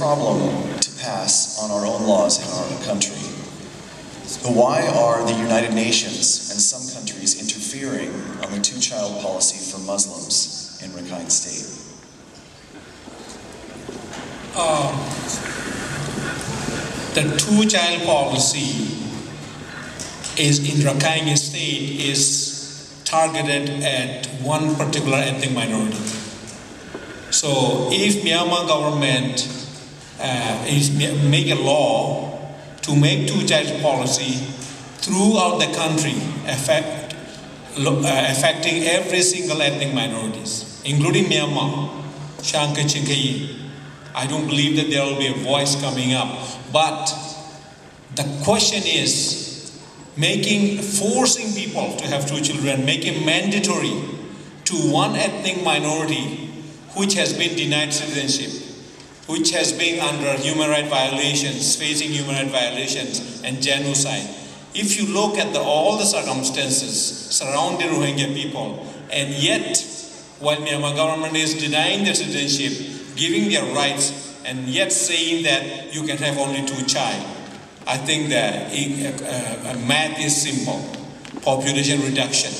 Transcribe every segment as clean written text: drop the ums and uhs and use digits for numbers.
problem to pass on our own laws in our own country. But why are the United Nations and some countries interfering on the two-child policy for Muslims in Rakhine State? The two-child policy in Rakhine State is targeted at one particular ethnic minority. So if Myanmar government make a law to make two-child policy throughout the country, affecting every single ethnic minorities, including Myanmar, Shanka Chinkayi, I don't believe that there will be a voice coming up. But the question is, forcing people to have two children, making mandatory to one ethnic minority which has been denied citizenship, which has been under human rights violations, facing human rights violations and genocide. If you look at all the circumstances surrounding Rohingya people, and yet, while Myanmar government is denying their citizenship, giving their rights, and yet saying that you can have only two children, I think that math is simple. Population reduction,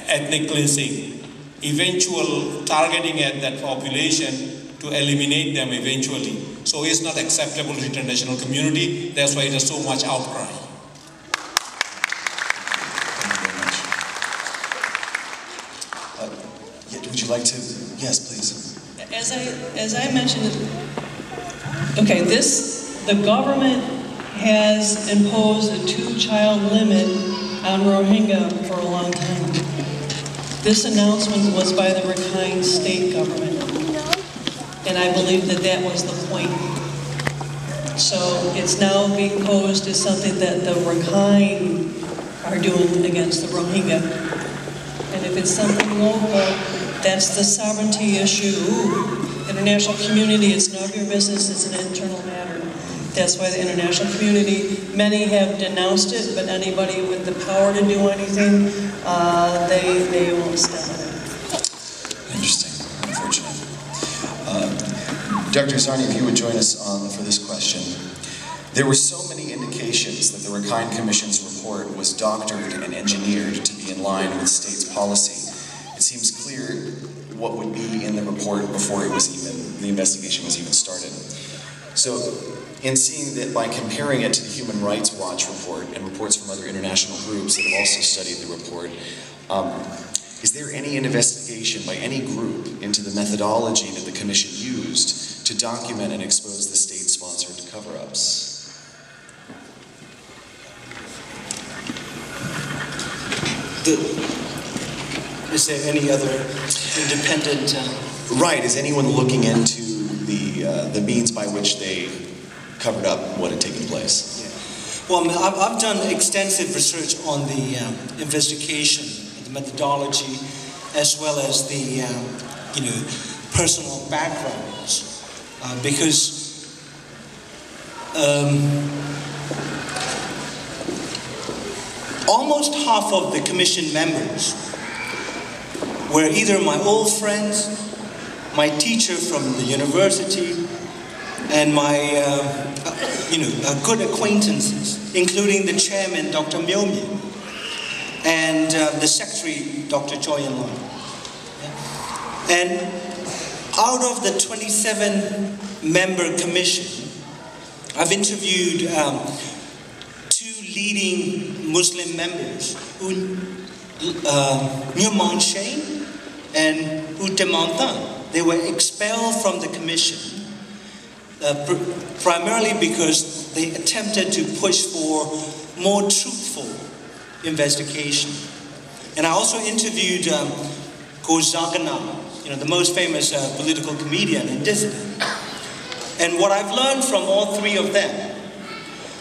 ethnic cleansing, eventual targeting at that population to eliminate them eventually. So it's not acceptable to the international community. That's why there's so much outcry. Thank you very much. Would you like to? Yes, please. As I mentioned, okay, the government has imposed a two-child limit on Rohingya for a long time. This announcement was by the Rakhine State government. And I believe that was the point. So it's now being posed as something that the Rakhine are doing against the Rohingya. And if it's something local, that's the sovereignty issue. International community, it's none of your business, it's an internal matter. That's why the international community, many have denounced it, but anybody with the power to do anything, they won't step in it. Interesting, unfortunate. Dr. Zarni, if you would join us for this question. There were so many indications that the Rakhine Commission's report was doctored and engineered to be in line with state's policy. It seems clear what would be in the report before the investigation was even started. So, in seeing that by comparing it to the Human Rights Watch report and reports from other international groups that have also studied the report, is there any investigation by any group into the methodology that the Commission used to document and expose the state-sponsored cover-ups? Is there any other independent... Right, is anyone looking into the means by which they covered up what had taken place? Yeah. Well, I've done extensive research on the investigation, the methodology, as well as the personal backgrounds, because almost half of the Commission members were either my old friends, my teacher from the university, and my good acquaintances, including the chairman, Dr. Myomi, and the secretary, Dr. Choi Yan-Lai. And out of the 27-member commission, I've interviewed two leading Muslim members, Nyumon Shane and Utemantan. They were expelled from the commission primarily because they attempted to push for more truthful investigation. And I also interviewed Gozagana, the most famous political comedian and dissident. And what I've learned from all three of them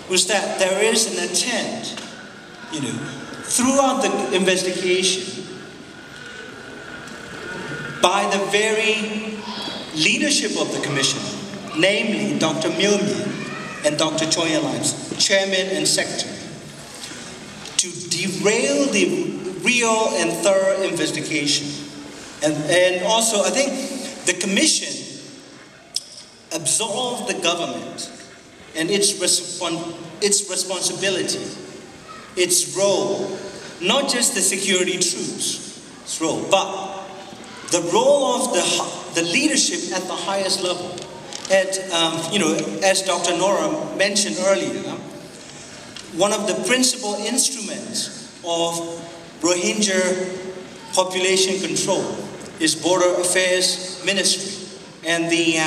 was that there is an attempt, throughout the investigation, by the very leadership of the commission, namely Dr. Myomi and Dr. Choi Yan-Lai, chairman and secretary, to derail the real and thorough investigation. And also, I think the commission absolve the government and its responsibility, its role, not just the security troops' role, but the role of the leadership at the highest level. As Dr. Nora mentioned earlier, one of the principal instruments of Rohingya population control is Border Affairs Ministry. And the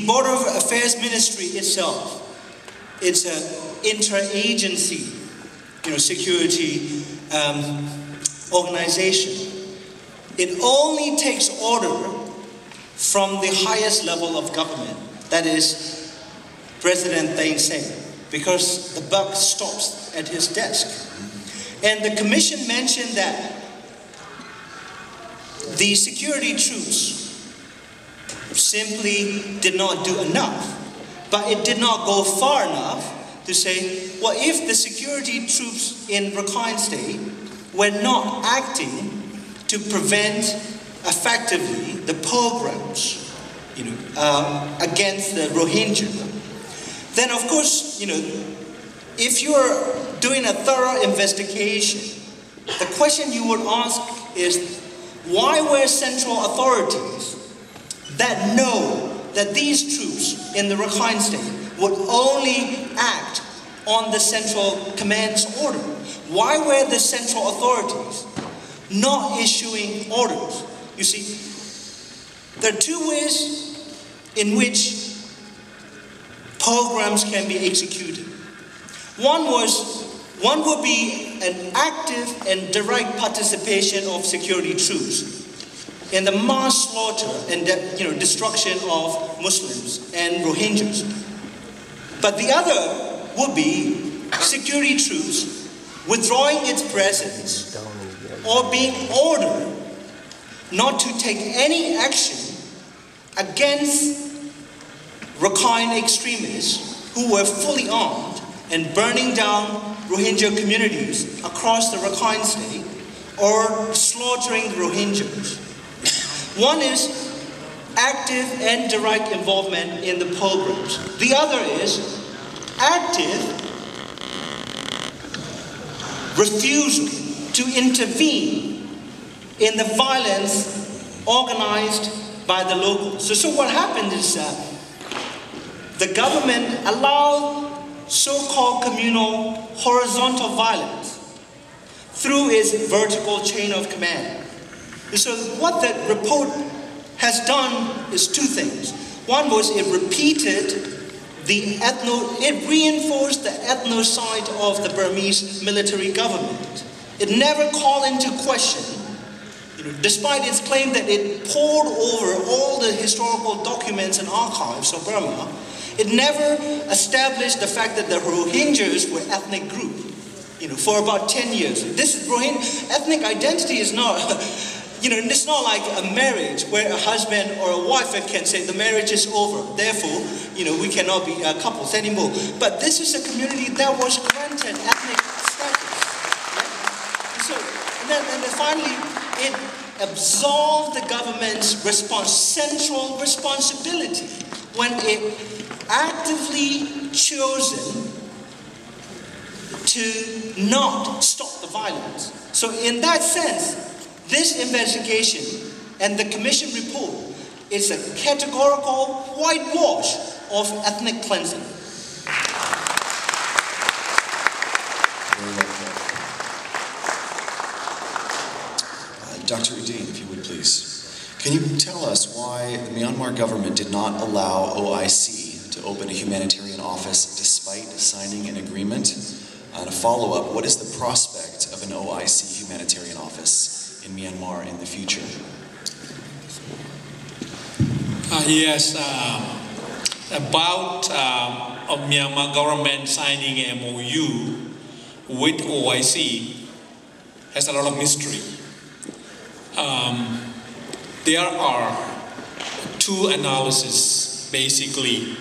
Border Affairs Ministry itself, it's an interagency, security organization. It only takes order from the highest level of government, that is President Thein Sein, because the buck stops at his desk. And the commission mentioned that the security troops simply did not do enough, but it did not go far enough to say, well, if the security troops in Rakhine State were not acting to prevent effectively the pogroms, against the Rohingya, then of course, if you're doing a thorough investigation, the question you would ask is, why were central authorities that know that these troops in the Rakhine State would only act on the central command's order? Why were the central authorities not issuing orders? You see, there are two ways in which pogroms can be executed. One would be an active and direct participation of security troops in the mass slaughter and destruction of Muslims and Rohingyas. But the other would be security troops withdrawing its presence or being ordered not to take any action against Rakhine extremists who were fully armed and burning down Rohingya communities across the Rakhine State or slaughtering Rohingyas. One is active and direct involvement in the pogroms. The other is active refusal to intervene in the violence organized by the locals. So what happened is that the government allowed so-called communal horizontal violence through its vertical chain of command. So what that report has done is two things. One was it reinforced the ethnocide of the Burmese military government. It never called into question, despite its claim that it pored over all the historical documents and archives of Burma, it never established the fact that the Rohingyas were ethnic group, for about 10 years. Ethnic identity is not, it's not like a marriage where a husband or a wife can say the marriage is over, therefore, we cannot be couples anymore. But this is a community that was granted ethnic status. Right? And then finally, it absolved the government's central responsibility when it actively chosen to not stop the violence. So in that sense, this investigation and the commission report is a categorical whitewash of ethnic cleansing. Dr. Uddin, if you would please. Can you tell us why the Myanmar government did not allow OIC to open a humanitarian office despite signing an agreement? And a follow-up, what is the prospect of an OIC humanitarian office in Myanmar in the future? Yes, about Myanmar government signing a MOU with OIC has a lot of mystery. There are two analyses basically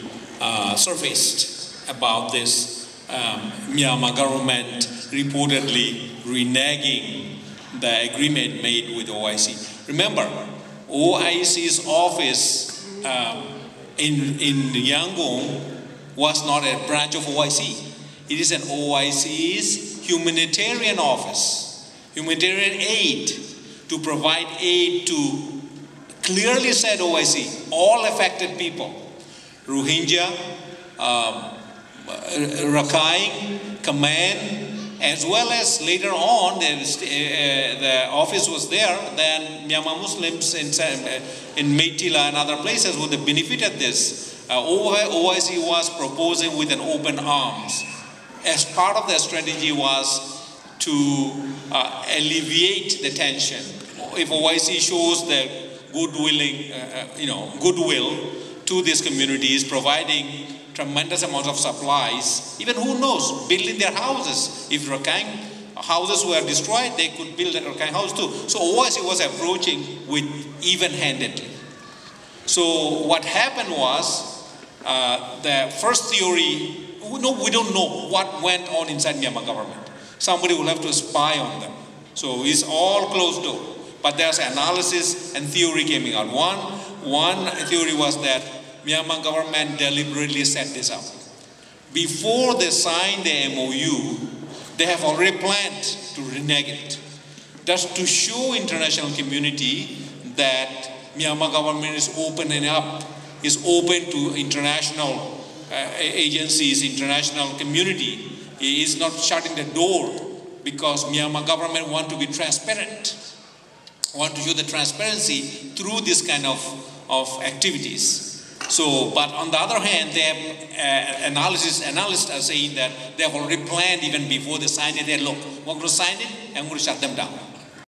surfaced about this Myanmar government reportedly reneging the agreement made with OIC. Remember, OIC's office in Yangon was not a branch of OIC. It is an OIC's humanitarian office, humanitarian aid, to provide aid to, clearly said OIC, all affected people, Rohingya, Rakhine, Khmer, as well as later on, the office was there, then Myanmar Muslims in Meitila and other places would have benefited this. OIC was proposing with an open arms. As part of their strategy was to alleviate the tension. If OIC shows their goodwill to these communities, providing tremendous amounts of supplies, even who knows, building their houses. If Rakhine houses were destroyed, they could build a Rakhine house too. So OIC was approaching with even-handedly. So what happened was, the first theory, we don't know what went on inside Myanmar government. Somebody will have to spy on them. So it's all closed door. But there's analysis and theory coming out. One theory was that Myanmar government deliberately set this up. Before they signed the MOU, they have already planned to renege it. Just to show international community that Myanmar government is opening up, is open to international agencies, international community, is not shutting the door, because Myanmar government want to be transparent, want to show the transparency through this kind of activities. So, but on the other hand, they have analysts are saying that they have already planned even before they signed it. They look, we're going to sign it and we're going to shut them down.